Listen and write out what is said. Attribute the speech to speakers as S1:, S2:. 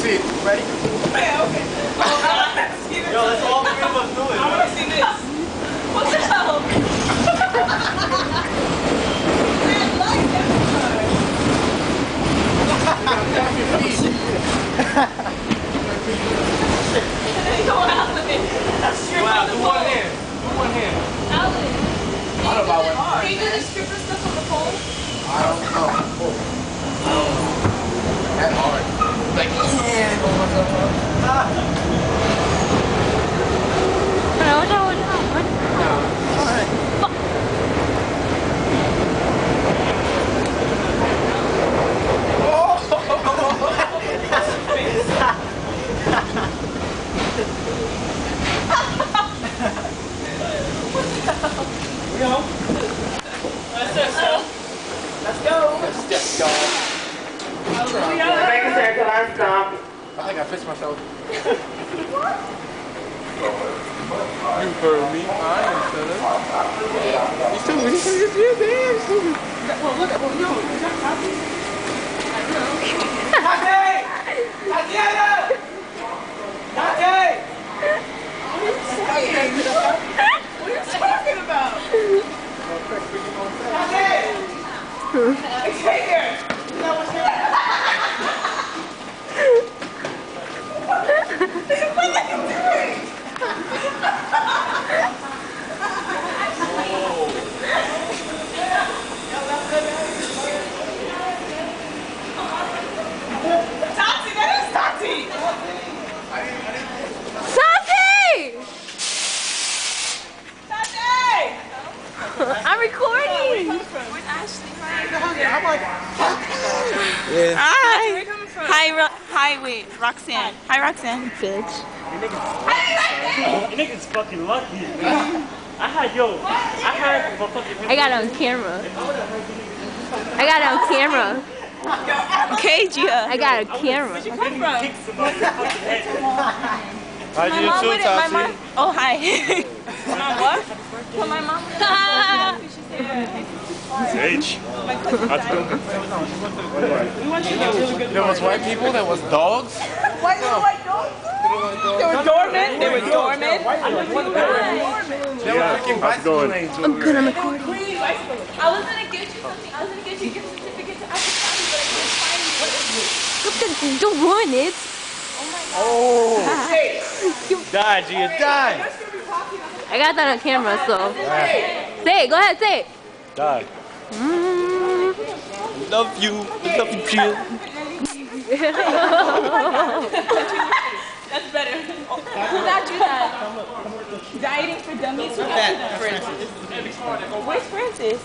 S1: see it. Ready?
S2: Yeah, okay.
S1: Yo, let's all three of us do it.
S2: I want to see this. What the hell? Man, like that Go Alan.
S1: Wow, do one hand. Do one hand.
S2: Alan.
S1: I don't know about
S2: Can you do the stripper stuff on the pole?
S1: I don't know. That's hard. Like, yeah, go myself up. We go.
S2: Let's go.
S1: Let's go. Let's just go.
S3: Make a circle and stop.
S1: I think I fixed myself. You heard me. I ain't said it. You stupid. You stupid. Damn stupid. Well, look at yo. Is that Tati? Tati! Tatiana! Tati!
S2: What are you talking about? Xavier! What are you doing? Tati, that is Tati!
S4: I'm recording.
S2: Where's Ashley?
S1: I'm like,
S4: Hi.
S2: Where are you coming from?
S4: Hi, wait, Roxanne. Hi, Roxanne. Bitch.
S3: You niggas fucking lucky. I had my fucking.
S4: I got it on camera. Okay, Gia. I got a camera.
S2: Where'd you come from?
S1: How do you too, Tati?
S4: Oh, hi.
S2: Mom, what? Well, my mom
S3: H.
S1: There was white people, there was dogs.
S2: White dogs? They were dormant. They were dormant.
S1: They were freaking bicycle lanes.
S4: I'm good, I'm recording.
S2: I was gonna get you something. I was gonna get you a gift certificate to Apple County, but I couldn't find it. What is it?
S4: Don't ruin it.
S1: Oh.
S3: Die, Gia, die.
S4: I got that on camera, so. Say it, go ahead, say it.
S3: Die. Love you, Gia.
S2: That's better. Who got you that? Dieting for dummies. Who got you that? Where's Francis?